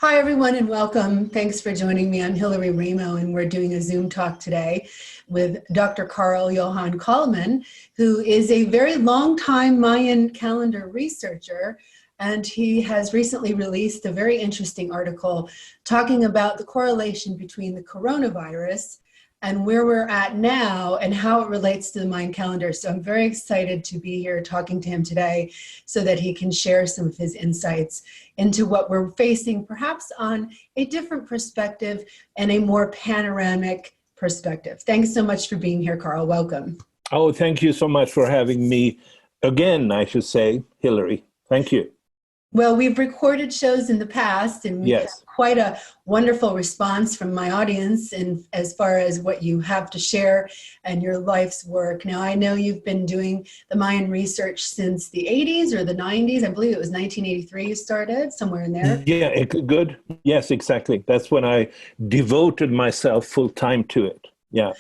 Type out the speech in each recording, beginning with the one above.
Hi, everyone, and welcome. Thanks for joining me. I'm Hillary Raimo, and we're doing a Zoom talk today with Dr. Carl Johan Calleman, who is a very long-time Mayan calendar researcher, and he has recently released a very interesting article talking about the correlation between the coronavirus and where we're at now and how it relates to the Mayan calendar. So I'm very excited to be here talking to him today so that he can share some of his insights into what we're facing, perhaps on a different perspective and a more panoramic perspective. Thanks so much for being here, Carl. Welcome. Oh, thank you so much for having me again, I should say, Hillary. Thank you. Well, we've recorded shows in the past, and we've had quite a wonderful response from my audience and as far as what you have to share and your life's work. Now, I know you've been doing the Mayan research since the 80s or the 90s. I believe it was 1983 you started, somewhere in there. Yeah, good. Yes, exactly. That's when I devoted myself full time to it. Yeah.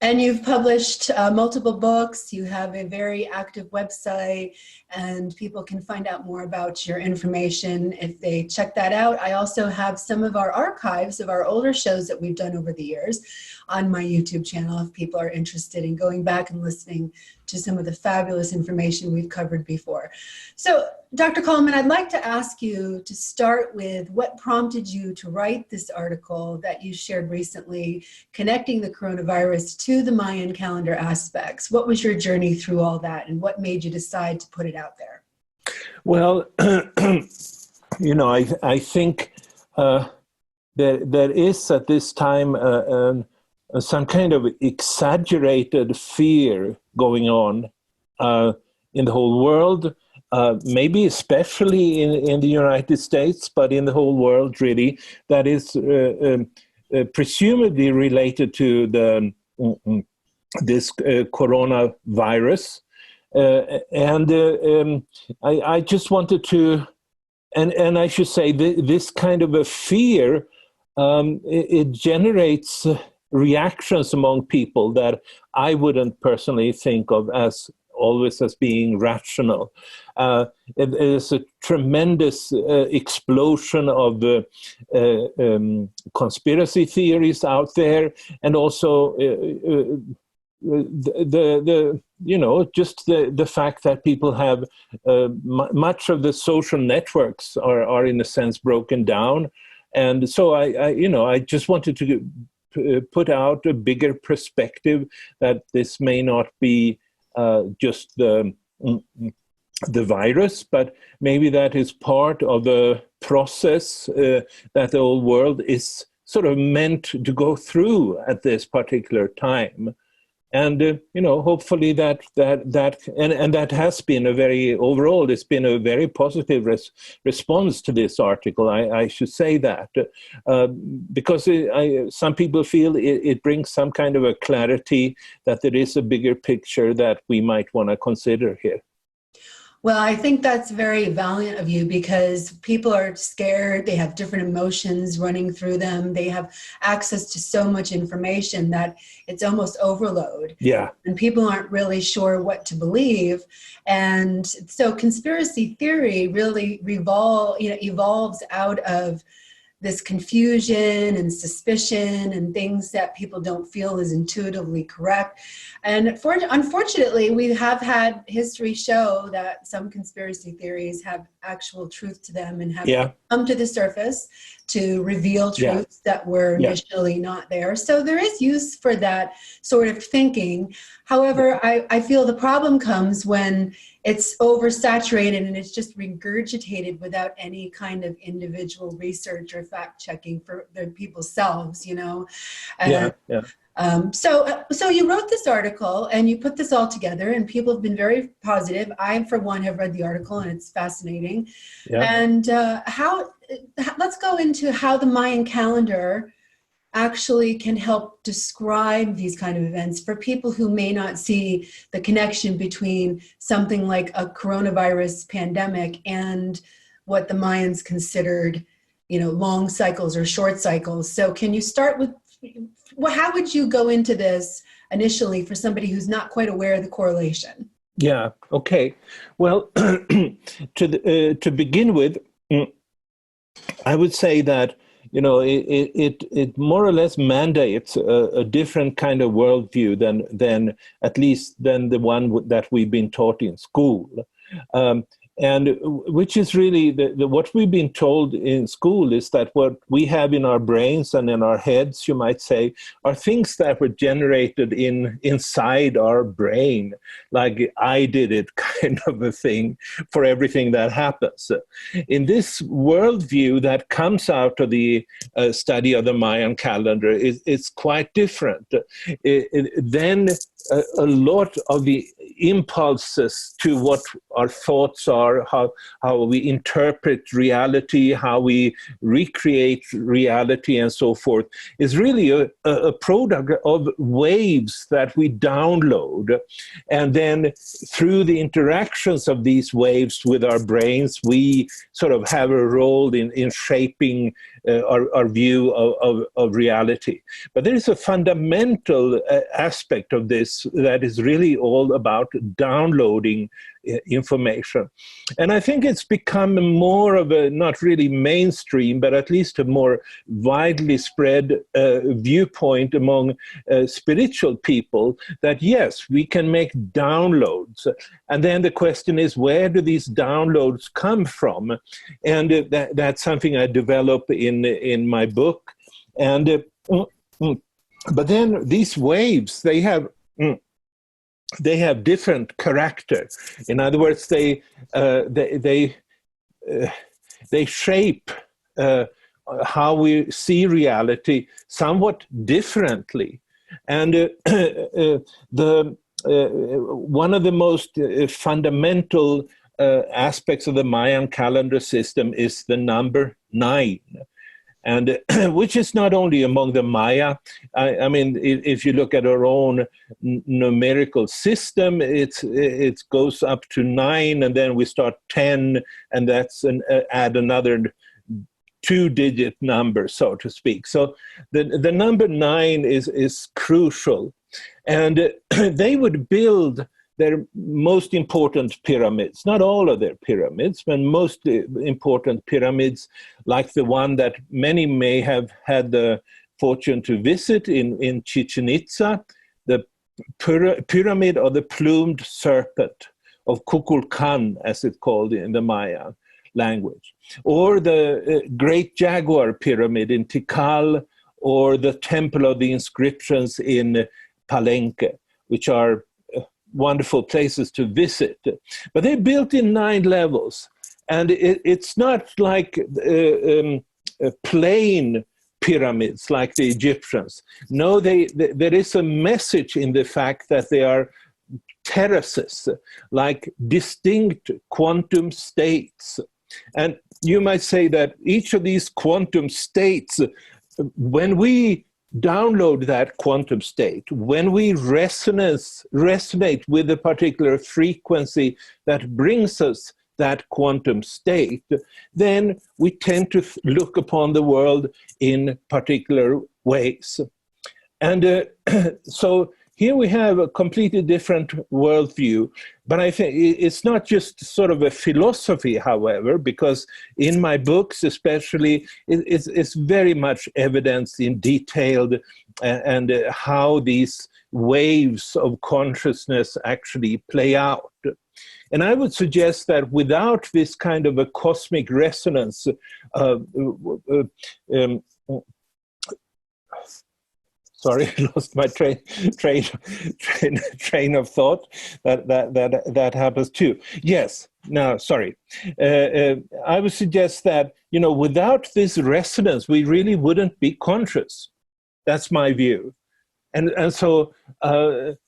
And you've published multiple books. You have a very active website, and people can find out more about your information if they check that out. I also have some of our archives of our older shows that we've done over the years on my YouTube channel if people are interested in going back and listening to some of the fabulous information we've covered before. So, Dr. Calleman, I'd like to ask you to start with what prompted you to write this article that you shared recently, connecting the coronavirus to the Mayan calendar aspects. What was your journey through all that, and what made you decide to put it out there? Well, I think there is at this time some kind of exaggerated fear going on in the whole world, maybe especially in the United States, but in the whole world, really, that is presumably related to this coronavirus. I just wanted to, and I should say, this kind of a fear, it generates reactions among people that I wouldn't personally think of as always as being rational. It is a tremendous explosion of conspiracy theories out there, and also just the fact that people have much of the social networks are in a sense broken down, and so I just wanted to put out a bigger perspective that this may not be just the virus, but maybe that is part of the process that the whole world is sort of meant to go through at this particular time. And hopefully that has been overall it's been a very positive response to this article. I should say that because some people feel it brings some kind of a clarity that there is a bigger picture that we might want to consider here. Well, I think that's very valiant of you, because people are scared. They have different emotions running through them. They have access to so much information that it's almost overload. Yeah. And people aren't really sure what to believe. And so conspiracy theory really evolves out of this confusion and suspicion and things that people don't feel is intuitively correct. And unfortunately, we have had history show that some conspiracy theories have actual truth to them and have come to the surface to reveal truths that were initially not there. So there is use for that sort of thinking. However, I feel the problem comes when it's oversaturated and it's just regurgitated without any kind of individual research or fact checking for the people's selves, So you wrote this article and you put this all together, and people have been very positive. I, for one, have read the article and it's fascinating. Yeah. And let's go into how the Mayan calendar actually can help describe these kind of events for people who may not see the connection between something like a coronavirus pandemic and what the Mayans considered, long cycles or short cycles. So can you start with, how would you go into this initially for somebody who's not quite aware of the correlation? Yeah, okay. Well, to begin with, I would say that, it more or less mandates a different kind of worldview than at least than the one that we've been taught in school. And which is really what we've been told in school is that what we have in our brains and in our heads, you might say, are things that were generated inside our brain, like I did it kind of a thing for everything that happens. In this worldview that comes out of the study of the Mayan calendar, it's quite different. Then a lot of the impulses to what our thoughts are, how we interpret reality, how we recreate reality and so forth, is really a product of waves that we download. And then through the interactions of these waves with our brains, we sort of have a role in shaping our view of reality. But there is a fundamental aspect of this that is really all about downloading information. And I think it's become more of a, not really mainstream, but at least a more widely spread viewpoint among spiritual people that yes, we can make downloads. And then the question is, where do these downloads come from? And that's something I develop in my book. And but then these waves, they have different character. In other words, they shape how we see reality somewhat differently. And one of the most fundamental aspects of the Mayan calendar system is the number 9. And which is not only among the Maya. I mean, if you look at our own numerical system, it goes up to 9, and then we start 10, and that's add another 2-digit number, so to speak. So the number 9 is crucial, and they would build their most important pyramids, not all of their pyramids, but most important pyramids, like the one that many may have had the fortune to visit in Chichen Itza, the pyramid of the plumed serpent of Kukulkan, as it's called in the Maya language, or the Great Jaguar Pyramid in Tikal, or the Temple of the Inscriptions in Palenque, which are wonderful places to visit. But they're built in 9 levels. And it's not like plain pyramids like the Egyptians. No, there is a message in the fact that they are terraces, like distinct quantum states. And you might say that each of these quantum states, when we download that quantum state, when we resonate with a particular frequency that brings us that quantum state, then we tend to look upon the world in particular ways. And so here we have a completely different worldview, but I think it's not just sort of a philosophy, however, because in my books especially, it's very much evidenced in detailed and how these waves of consciousness actually play out. And I would suggest that without this kind of a cosmic resonance, sorry, I lost my train of thought. That happens too. Yes. No, sorry. I would suggest that, without this resonance, we really wouldn't be conscious. That's my view. And so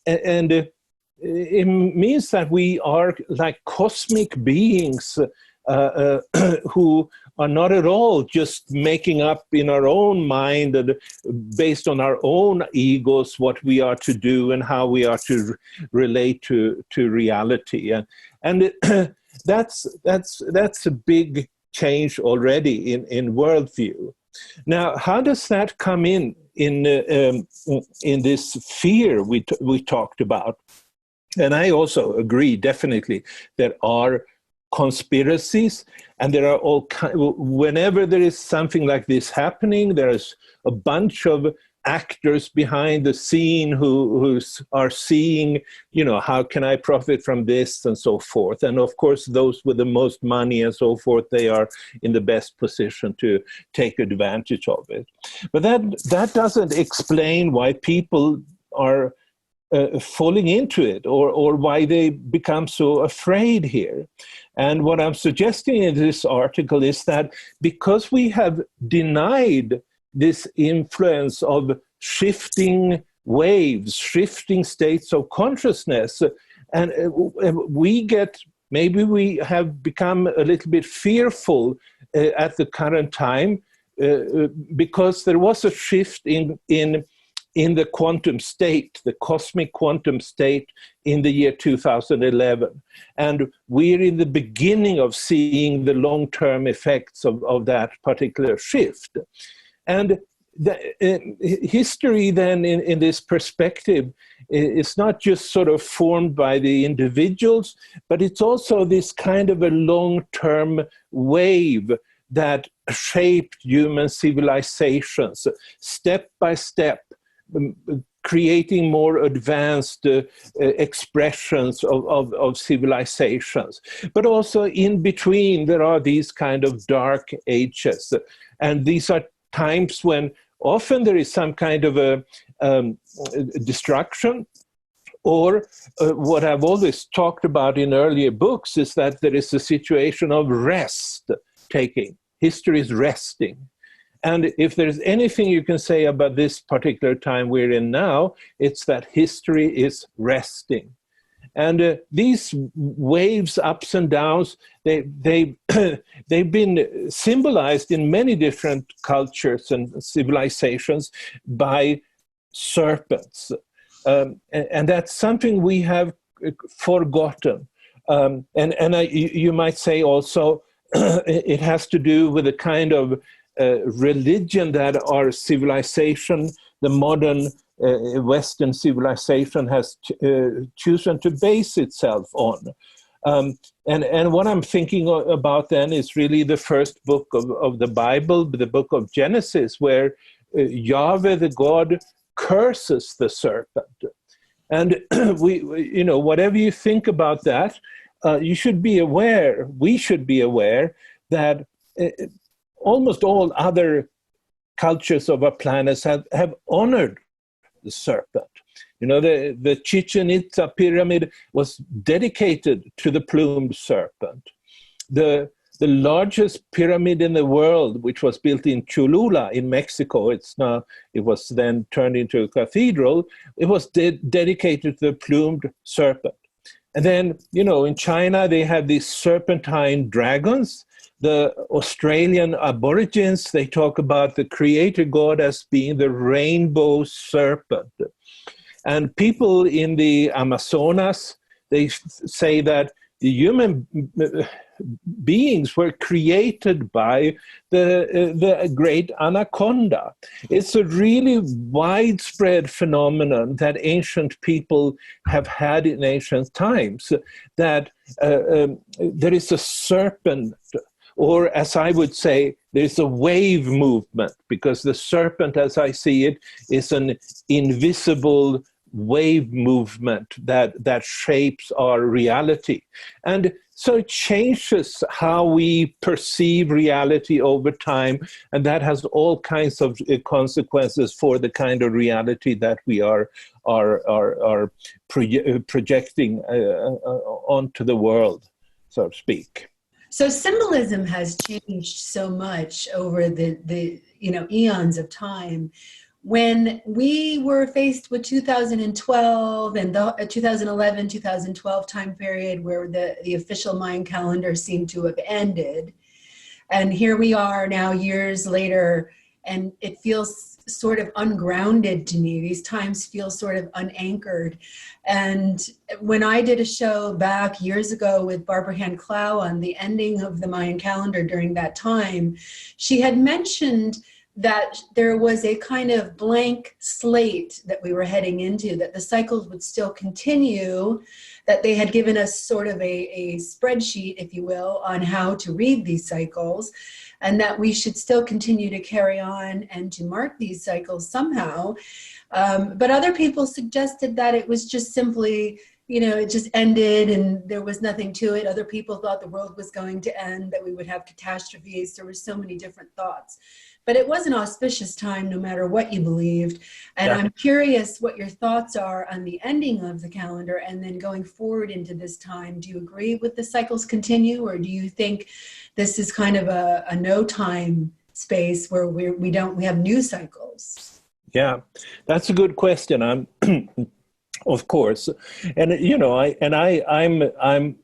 it means that we are like cosmic beings who are not at all just making up in our own mind and based on our own egos what we are to do and how we are to relate to reality. And that's a big change already in worldview. Now, how does that come in this fear we talked about? And I also agree, definitely, there are conspiracies, and there are whenever there is something like this happening, there's a bunch of actors behind the scene who are seeing, how can I profit from this and so forth. And of course, those with the most money and so forth, they are in the best position to take advantage of it. But that doesn't explain why people are falling into it, or why they become so afraid here. And what I'm suggesting in this article is that because we have denied this influence of shifting waves, shifting states of consciousness, and maybe we have become a little bit fearful at the current time, because there was a shift in the quantum state, the cosmic quantum state, in the year 2011. And we're in the beginning of seeing the long-term effects of that particular shift. And history then, in this perspective, is not just sort of formed by the individuals, but it's also this kind of a long-term wave that shaped human civilizations, step by step, creating more advanced expressions of civilizations. But also in between, there are these kind of dark ages. And these are times when often there is some kind of a destruction, or what I've always talked about in earlier books is that there is a situation of rest taking. History is resting. And if there's anything you can say about this particular time we're in now, it's that history is resting. And these waves, ups and downs, they've been symbolized in many different cultures and civilizations by serpents. And that's something we have forgotten. You might say also it has to do with the kind of religion that our civilization, the modern Western civilization, has chosen to base itself on. And what I'm thinking about then is really the first book of the Bible, the book of Genesis, where Yahweh, the God, curses the serpent. And whatever you think about that, we should be aware that almost all other cultures of our planet have honored the serpent. The Chichen Itza pyramid was dedicated to the plumed serpent. The largest pyramid in the world, which was built in Cholula in Mexico, it was then turned into a cathedral. It was dedicated to the plumed serpent. And then, in China, they have these serpentine dragons. The Australian Aborigines, they talk about the creator god as being the rainbow serpent. And people in the Amazonas, they say that the human beings were created by the great anaconda. It's a really widespread phenomenon that ancient people have had in ancient times, that there is a serpent, or as I would say, there's a wave movement, because the serpent, as I see it, is an invisible wave movement that shapes our reality. And so it changes how we perceive reality over time, and that has all kinds of consequences for the kind of reality that we are projecting onto the world, so to speak. So symbolism has changed so much over the eons of time. When we were faced with 2012 and the 2011-2012 time period, where the official Mayan calendar seemed to have ended, and here we are now years later, and it feels sort of ungrounded to me. These times feel sort of unanchored. And when I did a show back years ago with Barbara Hand-Clow on the ending of the Mayan calendar during that time, she had mentioned that there was a kind of blank slate that we were heading into, that the cycles would still continue, that they had given us sort of a spreadsheet, if you will, on how to read these cycles, and that we should still continue to carry on and to mark these cycles somehow. But other people suggested that it was just simply, it just ended and there was nothing to it. Other people thought the world was going to end, that we would have catastrophes. There were so many different thoughts. But it was an auspicious time, no matter what you believed. And I'm curious what your thoughts are on the ending of the calendar and then going forward into this time. Do you agree with the cycles continue, or do you think this is kind of a no time space where we have new cycles? Yeah, that's a good question. Of course, and I'm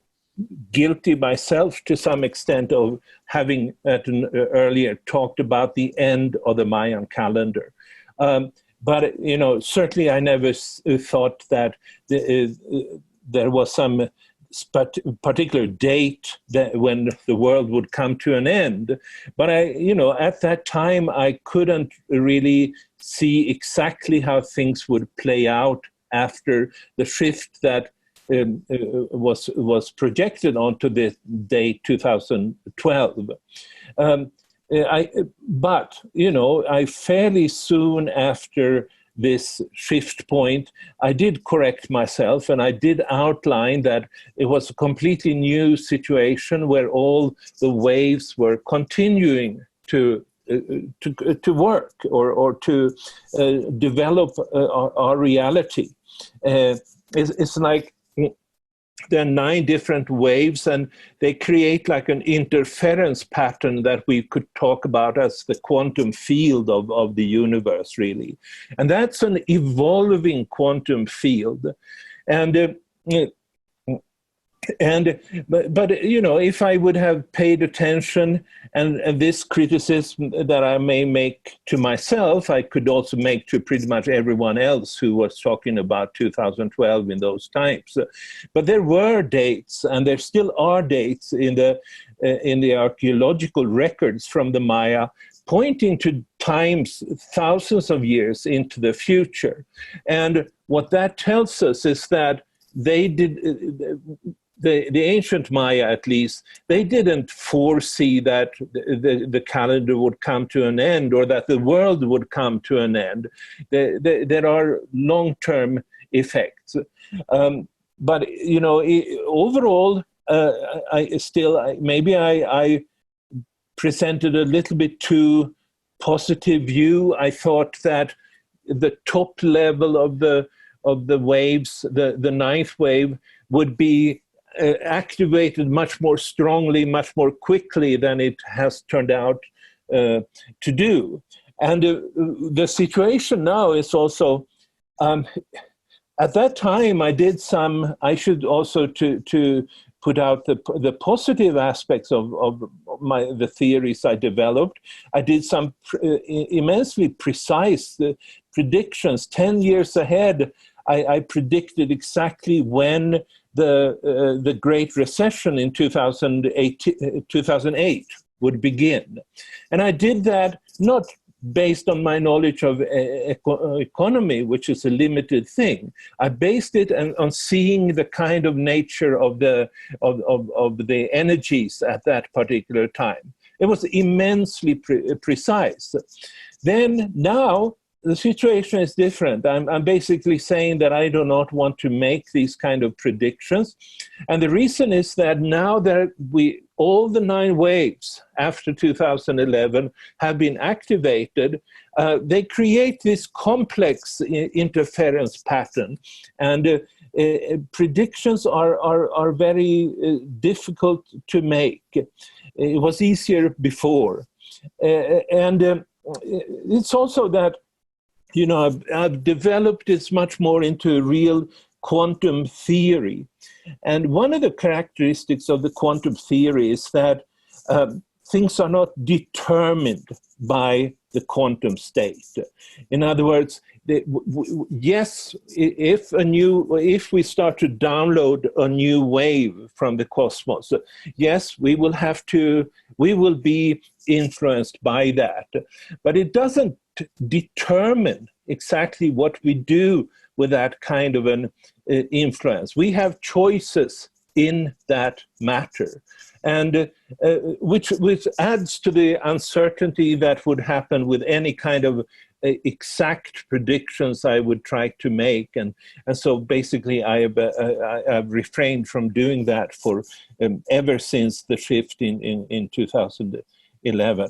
guilty myself to some extent of having earlier talked about the end of the Mayan calendar. But certainly I never thought that there was some particular date that when the world would come to an end. But at that time I couldn't really see exactly how things would play out after the shift that was projected onto the date 2012. But I fairly soon after this shift point, I did correct myself, and I did outline that it was a completely new situation where all the waves were continuing to work or to develop our reality. It's like there are 9 different waves, and they create like an interference pattern that we could talk about as the quantum field of the universe, really. And that's an evolving quantum field. But if I would have paid attention, and this criticism that I may make to myself, I could also make to pretty much everyone else who was talking about 2012 in those times. But there were dates, and there still are dates in the archaeological records from the Maya, pointing to times thousands of years into the future. And what that tells us is that they did. The ancient Maya, at least, they didn't foresee that the calendar would come to an end, or that the world would come to an end. There are long-term effects. But, overall, I presented a little bit too positive view. I thought that the top level of the waves, the 9th wave, would be activated much more strongly, much more quickly than it has turned out to do. And the situation now is also, at that time I should also to put out the positive aspects of the theories I developed. I did some immensely precise predictions. 10 years ahead, I predicted exactly when the Great Recession in 2008 would begin. And I did that not based on my knowledge of economy, which is a limited thing. I based it on seeing the kind of nature of the energies at that particular time. It was immensely precise. Then now, the situation is different. I'm basically saying that I do not want to make these kind of predictions. And the reason is that now that all the 9 waves after 2011 have been activated, they create this complex interference pattern. And predictions are very difficult to make. It was easier before. And it's also that I've developed this much more into real quantum theory. And one of the characteristics of the quantum theory is that things are not determined by the quantum state. In other words, yes, if we start to download a new wave from the cosmos, yes, we will be influenced by that. But it doesn't determine exactly what we do with that kind of an influence. We have choices in that matter, and which adds to the uncertainty that would happen with any kind of exact predictions I would try to make, and so basically I've refrained from doing that for ever since the shift in 2011.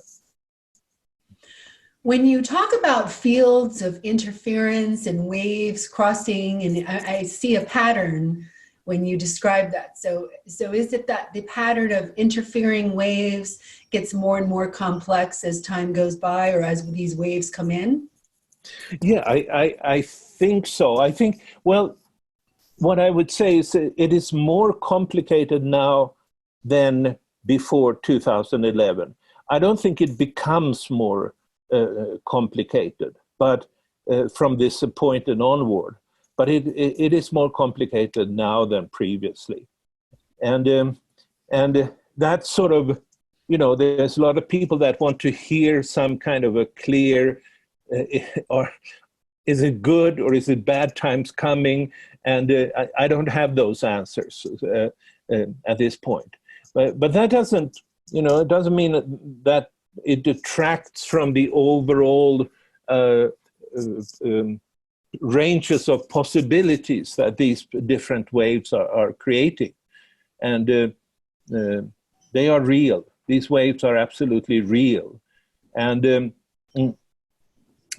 When you talk about fields of interference and waves crossing, and I see a pattern when you describe that. So is it that the pattern of interfering waves gets more and more complex as time goes by, or as these waves come in? Yeah, I think so. I think, well, what I would say is it is more complicated now than before 2011. I don't think it becomes more complicated, but from this point and onward. But it is more complicated now than previously. And that's sort of, there's a lot of people that want to hear some kind of a clear, or is it good or is it bad times coming? And I don't have those answers at this point. But that doesn't, it doesn't mean that it detracts from the overall ranges of possibilities that these different waves are creating. And they are real. These waves are absolutely real. And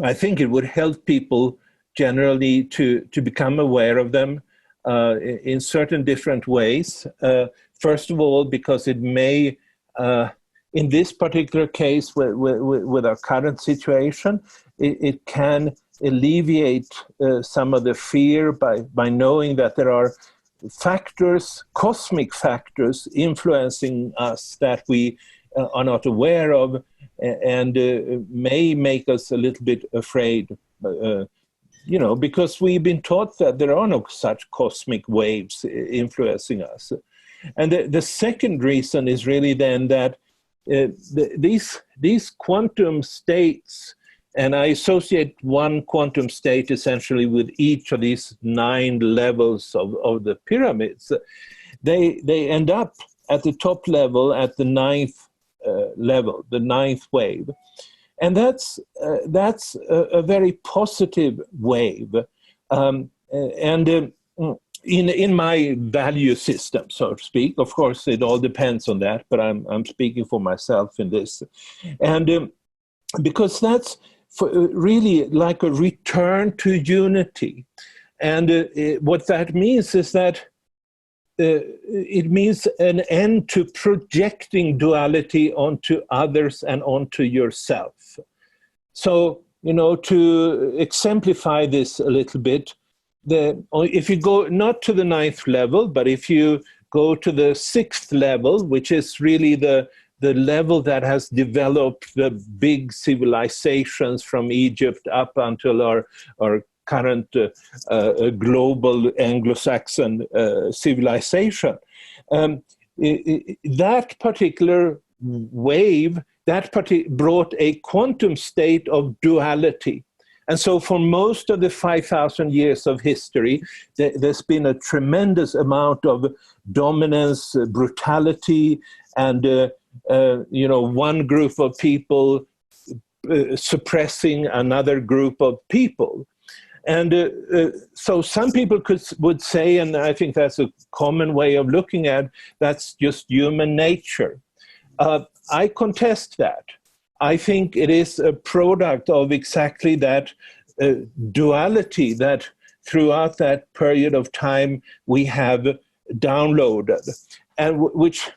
I think it would help people generally to become aware of them in certain different ways. First of all, because it may, in this particular case with our current situation, it can alleviate some of the fear by knowing that there are factors, cosmic factors, influencing us that we are not aware of, and may make us a little bit afraid, because we've been taught that there are no such cosmic waves influencing us. And the second reason is really then that these quantum states, and I associate one quantum state essentially with each of these 9 levels of the pyramids. They end up at the top level at the 9th level, the 9th wave. And that's a very positive wave. In my value system, so to speak, of course, it all depends on that, but I'm speaking for myself in this. And because that's really like a return to unity. And what that means is that it means an end to projecting duality onto others and onto yourself. So, to exemplify this a little bit, if you go not to the 9th level, but if you go to the 6th level, which is really the level that has developed the big civilizations from Egypt up until our current global Anglo-Saxon civilization. That particular wave, brought a quantum state of duality. And so for most of the 5,000 years of history, there's been a tremendous amount of dominance, brutality, and one group of people suppressing another group of people. And so some people would say, and I think that's a common way of looking at, that's just human nature. I contest that. I think it is a product of exactly that duality that throughout that period of time we have downloaded, and which,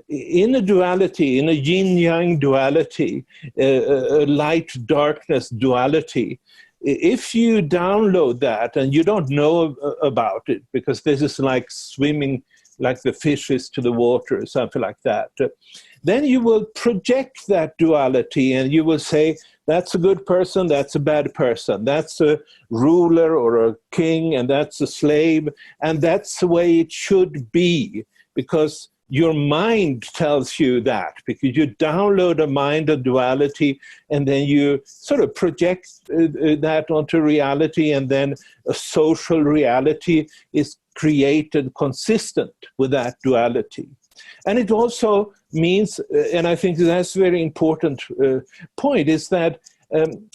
in a duality, in a yin-yang duality, a light-darkness duality, if you download that and you don't know about it, because this is like swimming like the fishes to the water or something like that, then you will project that duality and you will say, that's a good person, that's a bad person, that's a ruler or a king, and that's a slave, and that's the way it should be, because your mind tells you that, because you download a mind of duality and then you sort of project that onto reality, and then a social reality is created consistent with that duality. And it also means, and I think that's a very important point, is that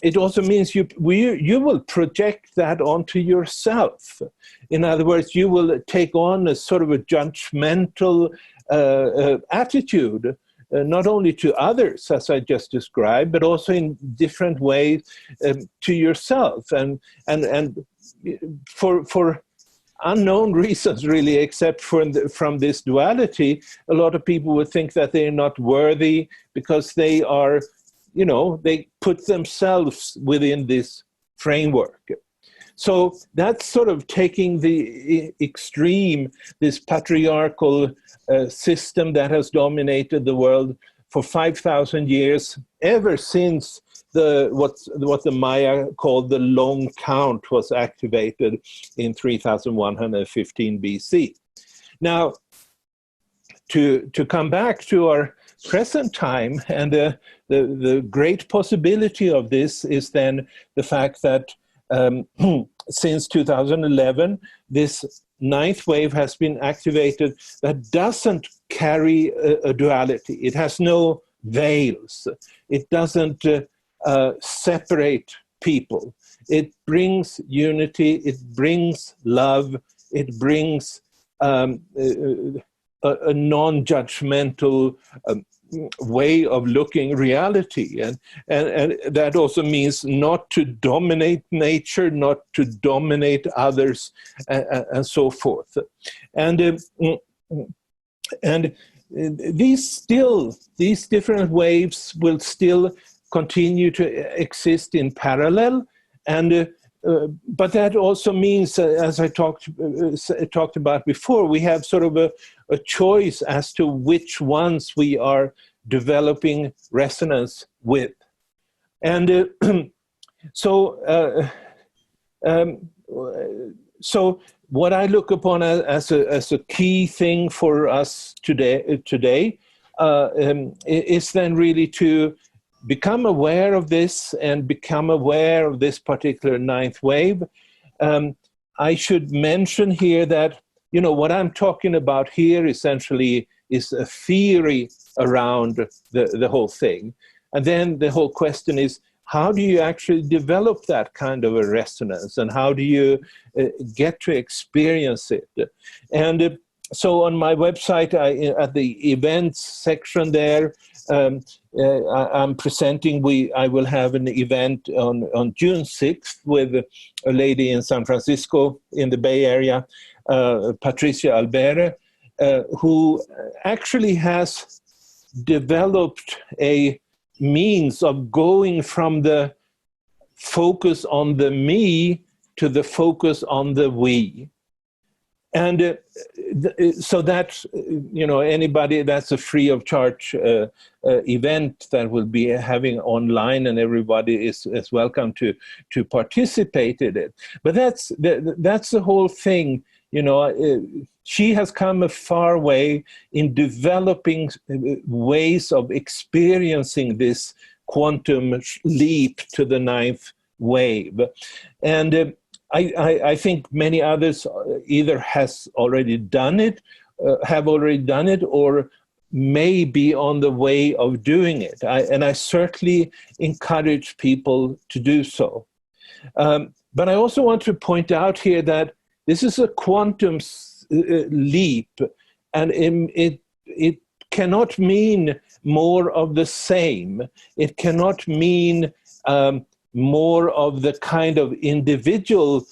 it also means you will project that onto yourself. In other words, you will take on a sort of a judgmental attitude, not only to others, as I just described, but also in different ways to yourself. And for unknown reasons, really, except from this duality, a lot of people would think that they're not worthy because they are, they put themselves within this framework. So that's sort of taking the extreme, this patriarchal system that has dominated the world for 5,000 years, ever since what the Maya called the long count was activated in 3115 BC. Now, to come back to our present time, and the great possibility of this is then the fact that since 2011, this ninth wave has been activated that doesn't carry a duality. It has no veils. It doesn't separate people. It brings unity. It brings love. It brings a non-judgmental way of looking reality, and that also means not to dominate nature, not to dominate others, and so forth. And these different waves will still continue to exist in parallel, and but that also means, as I talked about before, we have sort of a choice as to which ones we are developing resonance with. And so what I look upon as a key thing for us today is then really to become aware of this and become aware of this particular ninth wave. I should mention here that, what I'm talking about here essentially is a theory around the whole thing. And then the whole question is, how do you actually develop that kind of a resonance, and how do you get to experience it? And so on my website, at the events section there, I'm presenting, I will have an event on June 6th with a lady in San Francisco in the Bay Area, Patricia Albere, who actually has developed a means of going from the focus on the me to the focus on the we. And so that, anybody, that's a free of charge event that will be having online, and everybody is welcome to participate in it. But that's the whole thing. She has come a far way in developing ways of experiencing this quantum leap to the ninth wave. And I think many others either have already done it, or may be on the way of doing it. And I certainly encourage people to do so. But I also want to point out here that this is a quantum leap, and it cannot mean more of the same. It cannot mean more of the kind of individual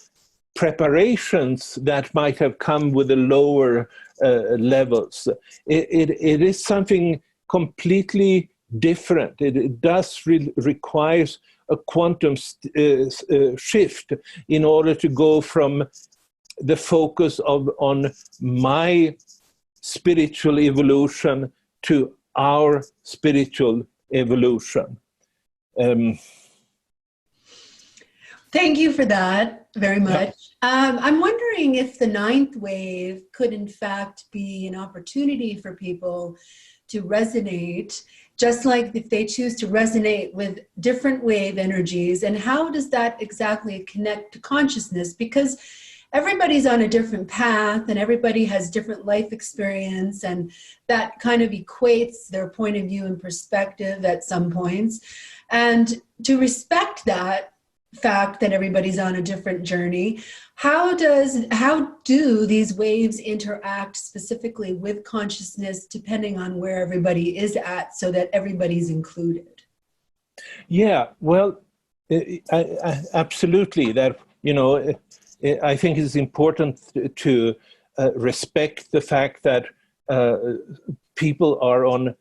preparations that might have come with the lower levels. It is something completely different. It does requires a quantum shift in order to go from the focus on my spiritual evolution to our spiritual evolution. Thank you for that very Yeah. much. I'm wondering if the ninth wave could, in fact, be an opportunity for people to resonate, just like if they choose to resonate with different wave energies. And how does that exactly connect to consciousness? Because everybody's on a different path and everybody has different life experience, and that kind of equates their point of view and perspective at some points. And to respect that fact that everybody's on a different journey, how do these waves interact specifically with consciousness depending on where everybody is at, so that everybody's included? Yeah, well, absolutely. That, I think it's important to respect the fact that people are on,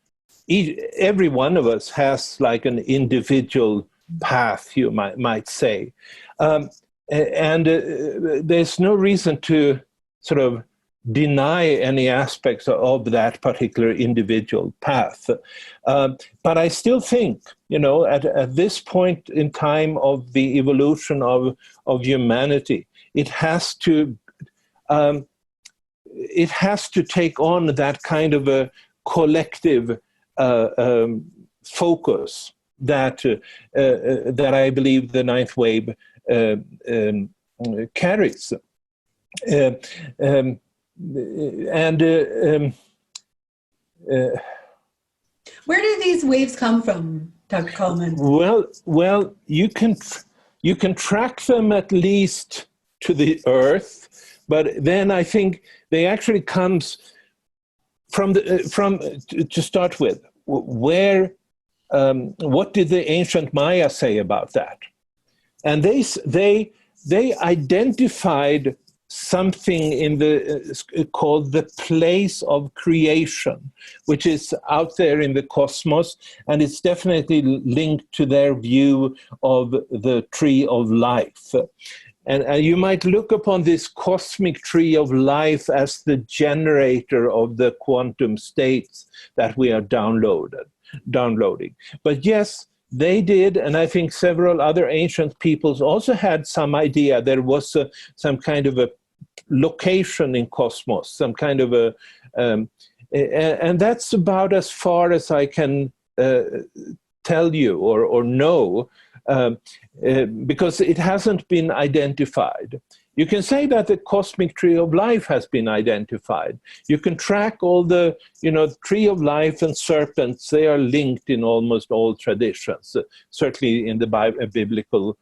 every one of us has like an individual path, you might say. And there's no reason to sort of deny any aspects of that particular individual path. But I still think, at this point in time of the evolution of humanity, it has to take on that kind of a collective focus that I believe the ninth wave carries. Where do these waves come from, Dr. Calleman? Well, you can track them at least to the Earth, but then I think they actually comes from to start with, where. What did the ancient Maya say about that? And they identified something in called the place of creation, which is out there in the cosmos, and it's definitely linked to their view of the tree of life. And you might look upon this cosmic tree of life as the generator of the quantum states that we are downloading. But yes, they did, and I think several other ancient peoples also had some idea there was some kind of a location in cosmos, some kind of a, and that's about as far as I can tell you or know, because it hasn't been identified. You can say that the cosmic tree of life has been identified. You can track all the, tree of life and serpents. They are linked in almost all traditions, certainly in the biblical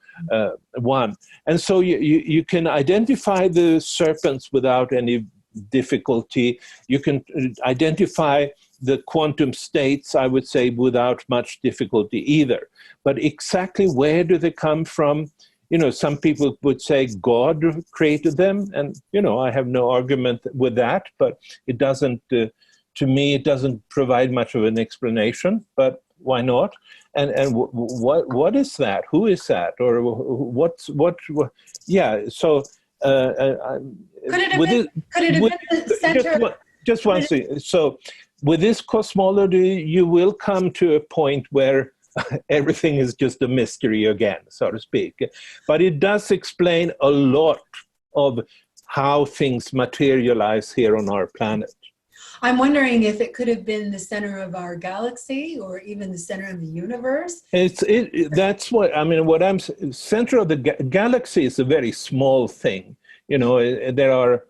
one. And so you can identify the serpents without any difficulty. You can identify the quantum states, I would say, without much difficulty either. But exactly where do they come from? Some people would say God created them, and, I have no argument with that, but it doesn't, to me, it doesn't provide much of an explanation, but why not? And what is that? Who is that? Or what yeah, so... Could it have been the center? Just one thing. So with this cosmology, you will come to a point where everything is just a mystery again, so to speak. But it does explain a lot of how things materialize here on our planet. I'm wondering if it could have been the center of our galaxy or even the center of the universe. That's what I mean. What I'm center of the galaxy is a very small thing. There are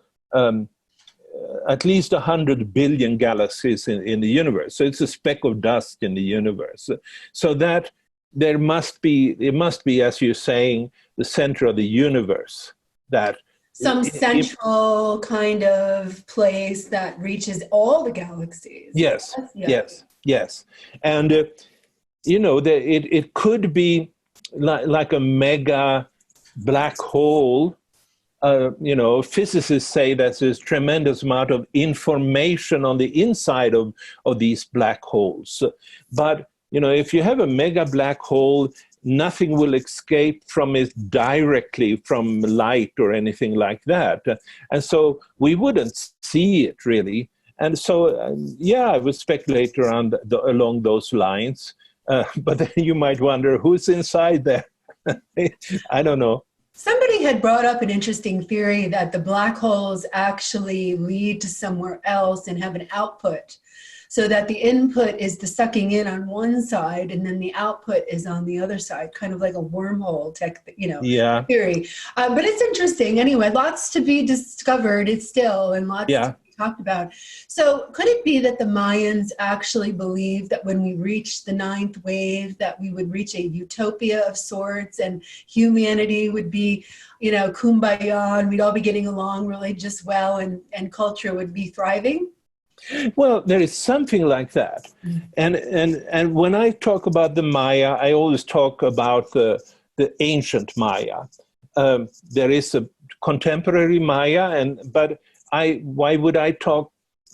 at least 100 billion galaxies in the universe. So it's a speck of dust in the universe. So that it must be, as you're saying, the center of the universe. That some central kind of place that reaches all the galaxies. Yes, yeah. yes. And, it could be like a mega black hole. Physicists say that there's tremendous amount of information on the inside of these black holes. But, if you have a mega black hole, nothing will escape from it directly from light or anything like that. And so we wouldn't see it really. And so, I would speculate along those lines. But then you might wonder who's inside there. I don't know. somebody had brought up an interesting theory that the black holes actually lead to somewhere else and have an output, so that the input is the sucking in on one side and then the output is on the other side, kind of like a wormhole Yeah. theory. But it's interesting. Anyway, lots to be discovered. It's still, and lots Yeah. to be talked about. So could it be that the Mayans actually believed that when we reached the ninth wave, that we would reach a utopia of sorts and humanity would be, kumbaya, and we'd all be getting along really just well, and culture would be thriving? Well, there is something like that. And when I talk about the Maya, I always talk about the ancient Maya. There is a contemporary Maya, but why would I talk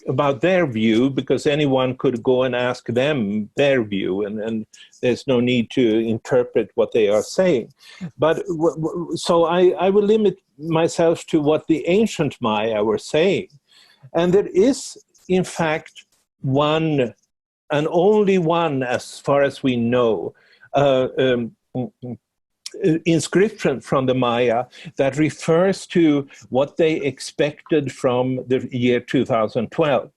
about their view? Because anyone could go and ask them their view, and there's no need to interpret what they are saying. But so I will limit myself to what the ancient Maya were saying. And there is, in fact, one and only one, as far as we know, inscription from the Maya that refers to what they expected from the year 2012.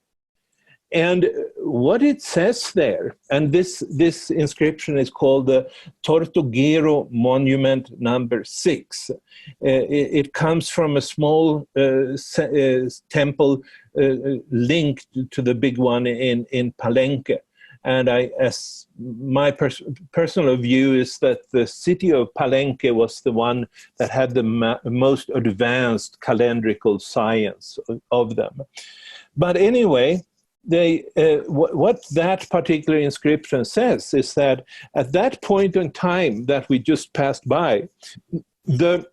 And what it says there, and this inscription is called the Tortuguero Monument number 6. It comes from a small temple linked to the big one in Palenque. And as my personal view is that the city of Palenque was the one that had the most advanced calendrical science of them. But anyway, what that particular inscription says is that at that point in time that we just passed by, the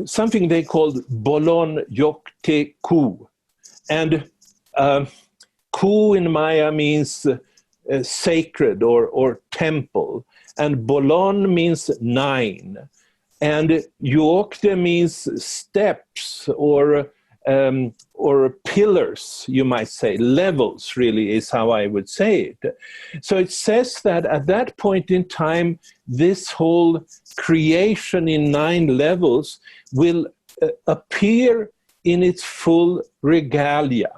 something they called Bolon Yokte Ku, and Ku in Maya means sacred or temple, and Bolon means 9, and Yokte means steps or pillars, you might say, levels, really is how I would say it. So it says that at that point in time, this whole creation in 9 levels will appear in its full regalia.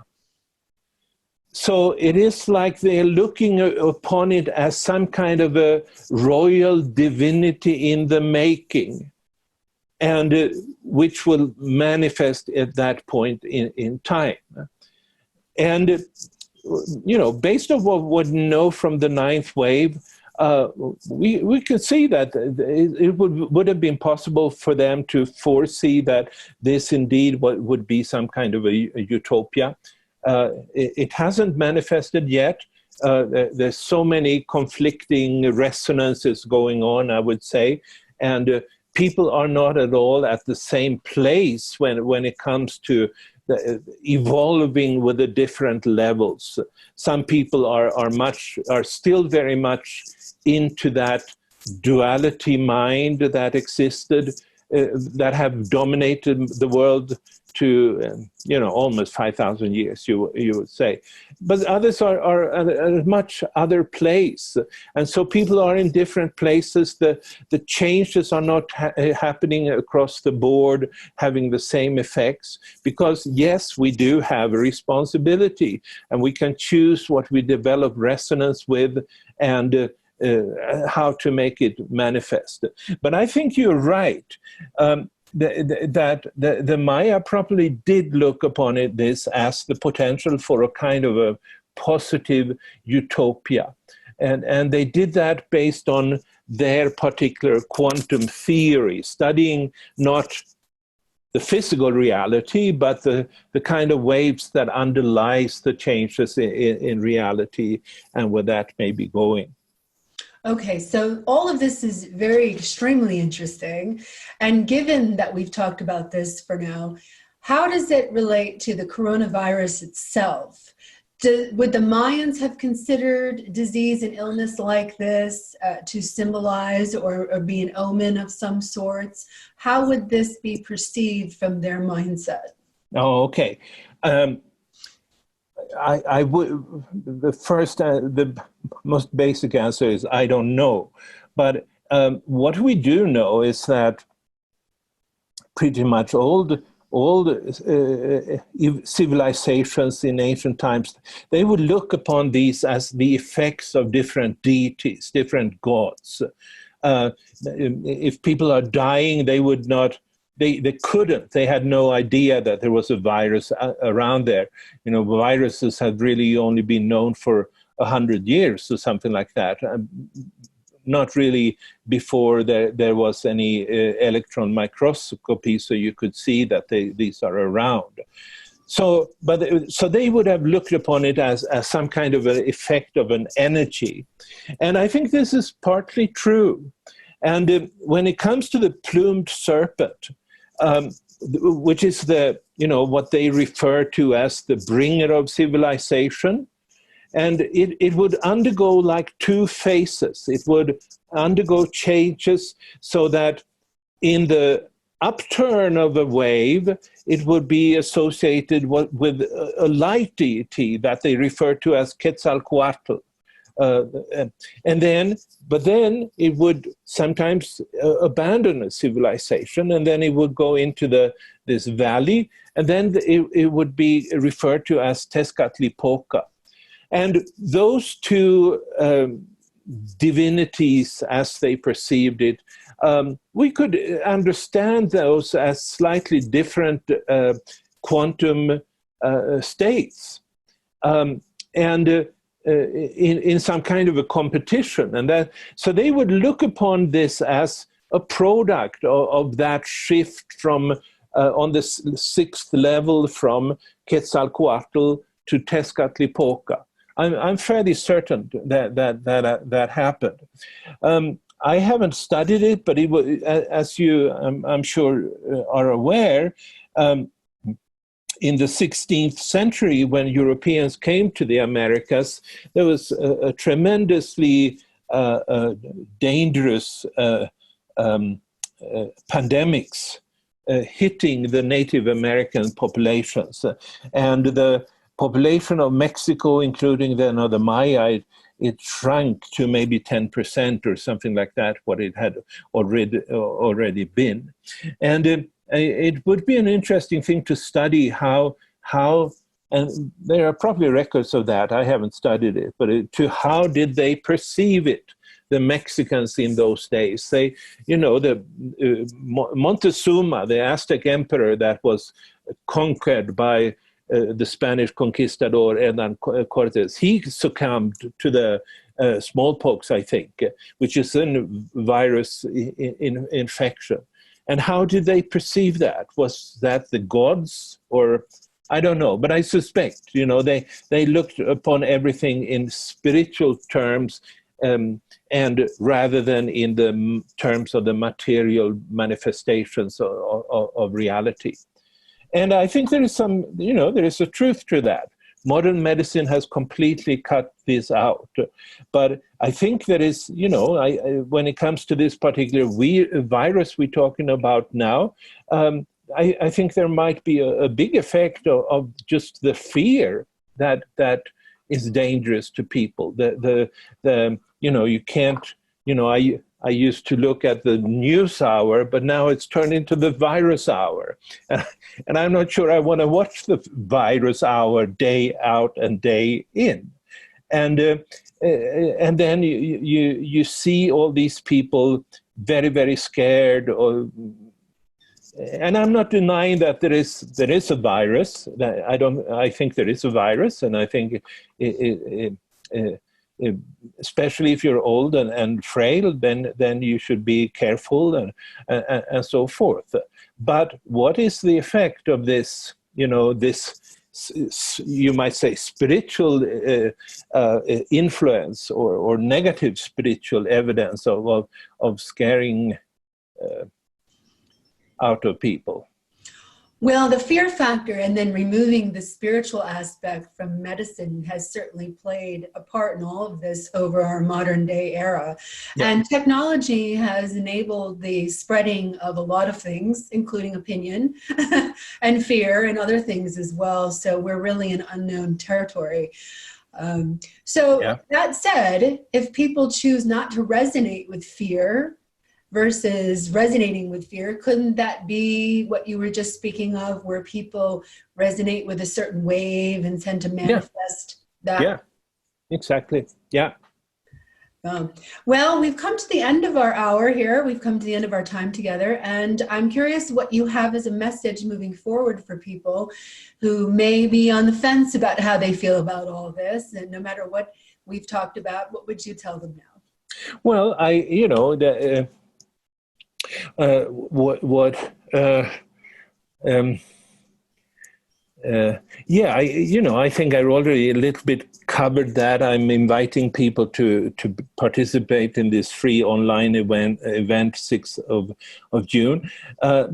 So it is like they're looking upon it as some kind of a royal divinity in the making, and which will manifest at that point in time. And, based on what we know from the 9th wave, we could see that it would have been possible for them to foresee that this indeed would be some kind of a utopia. It hasn't manifested yet. There's so many conflicting resonances going on, I would say, and people are not at all at the same place when it comes to evolving with the different levels. Some people are still very much into that duality mind that existed, that have dominated the world to almost 5,000 years, you would say. But others are at a much other place, and so people are in different places. The changes are not happening across the board, having the same effects, because yes, we do have a responsibility, and we can choose what we develop resonance with, and how to make it manifest. But I think you're right. That the Maya probably did look upon this as the potential for a kind of a positive utopia. And they did that based on their particular quantum theory, studying not the physical reality, but the kind of waves that underlies the changes in reality and where that may be going. Okay, so all of this is very extremely interesting. And given that we've talked about this for now, how does it relate to the coronavirus itself? Would the Mayans have considered disease and illness like this to symbolize or be an omen of some sorts? How would this be perceived from their mindset? Oh, okay. I would, the most basic answer is I don't know, but what we do know is that pretty much all civilizations in ancient times, they would look upon these as the effects of different deities, different gods. If people are dying, they would not, they couldn't, they had no idea that there was a virus around there. You know, viruses had really only been known for 100 years or something like that. Not really before there was any electron microscopy, so you could see that these are around. So they would have looked upon it as some kind of an effect of an energy. And I think this is partly true. And when it comes to the plumed serpent, which is what they refer to as the bringer of civilization, and it would undergo like two phases. It would undergo changes so that in the upturn of a wave, it would be associated with a light deity that they refer to as Quetzalcoatl. But then it would sometimes abandon a civilization, and then it would go into this valley, and then it would be referred to as Tezcatlipoca. And those two divinities, as they perceived it, we could understand those as slightly different quantum states, and in some kind of a competition. And so they would look upon this as a product of that shift from on the sixth level from Quetzalcoatl to Tezcatlipoca. I'm fairly certain that happened. I haven't studied it, but it was, as you, I'm sure, are aware, in the 16th century, when Europeans came to the Americas, there was a tremendously dangerous pandemics hitting the Native American populations, and the population of Mexico, including the Maya, it shrunk to maybe 10% or something like that, what it had already been. And it would be an interesting thing to study how, and there are probably records of that, I haven't studied it, but how did they perceive it, the Mexicans in those days? They, the Montezuma, the Aztec emperor that was conquered by the Spanish conquistador Hernan Cortes, he succumbed to the smallpox, I think, which is a virus infection. And how did they perceive that? Was that the gods, or I don't know, but I suspect, they looked upon everything in spiritual terms, and rather than in the terms of the material manifestations of reality. And I think there is some, there is a truth to that. Modern medicine has completely cut this out. But I think there is, when it comes to this particular virus we're talking about now, I think there might be a big effect of just the fear that is dangerous to people. You can't, I used to look at the news hour, but now it's turned into the virus hour. And I'm not sure I want to watch the virus hour day out and day in. And then you see all these people very, very scared. And I'm not denying that there is a virus. I think there is a virus, and I think especially if you're old and frail, then you should be careful and so forth. But what is the effect of this, this, you might say, spiritual influence or negative spiritual evidence of scaring out of people? Well, the fear factor and then removing the spiritual aspect from medicine has certainly played a part in all of this over our modern day era. Yeah. And technology has enabled the spreading of a lot of things, including opinion and fear and other things as well. So we're really in unknown territory. That said, if people choose not to resonate with fear versus resonating with fear. Couldn't that be what you were just speaking of, where people resonate with a certain wave and tend to manifest that? Yeah, exactly. Yeah. Well, we've come to the end of our hour here. We've come to the end of our time together. And I'm curious what you have as a message moving forward for people who may be on the fence about how they feel about all this. And no matter what we've talked about, what would you tell them now? Well, I think I already a little bit covered that. I'm inviting people to participate in this free online event 6th of June,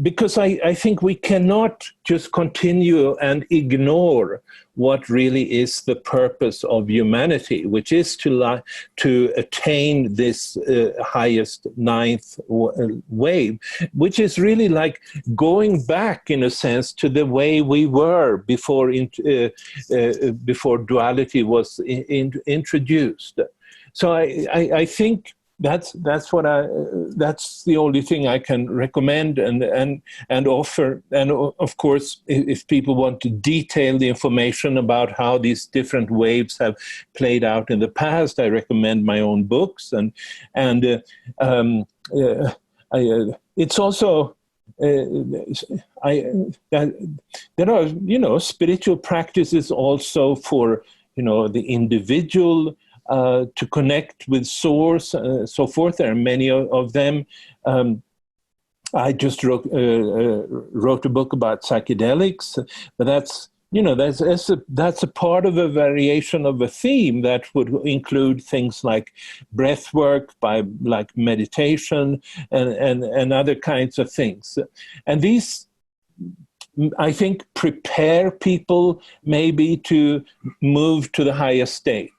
because I think we cannot just continue and ignore what really is the purpose of humanity, which is to attain this highest ninth wave, which is really like going back, in a sense, to the way we were before duality was introduced. So I think that's the only thing I can recommend and offer. And of course, if people want to detail the information about how these different waves have played out in the past, I recommend my own books. It's also there are spiritual practices also for the individual, to connect with source, so forth. There are many of them. I just wrote a book about psychedelics, but that's a part of a variation of a theme that would include things like breath work, like meditation, and other kinds of things. And these, I think, prepare people maybe to move to the higher state.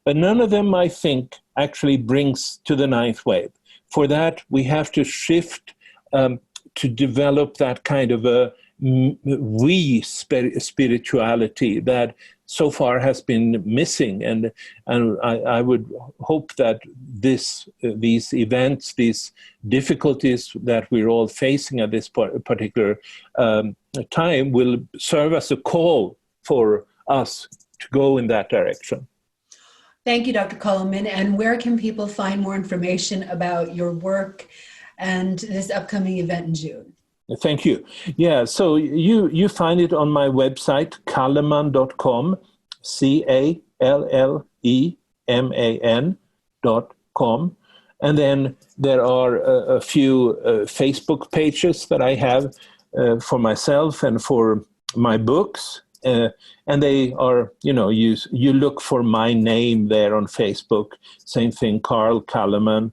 But none of them, I think, actually brings to the ninth wave. For that, we have to shift to develop that kind of a spirituality that so far has been missing. And I would hope that these events, these difficulties that we're all facing at this particular time will serve as a call for us to go in that direction. Thank you, Dr. Calleman. And where can people find more information about your work and this upcoming event in June? Thank you. Yeah, so you find it on my website, calleman.com, CALLEMAN.com. And then there are a few Facebook pages that I have for myself and for my books. And they are, you look for my name there on Facebook, same thing, Carl Calleman.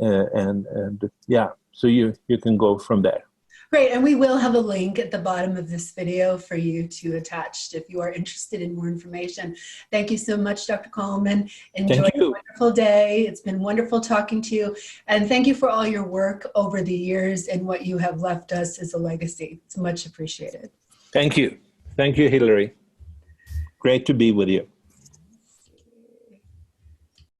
So you can go from there. Great, and we will have a link at the bottom of this video for you to attach if you are interested in more information. Thank you so much, Dr. Calleman. Enjoy a wonderful day. It's been wonderful talking to you. And thank you for all your work over the years and what you have left us as a legacy. It's much appreciated. Thank you. Thank you, Hillary. Great to be with you.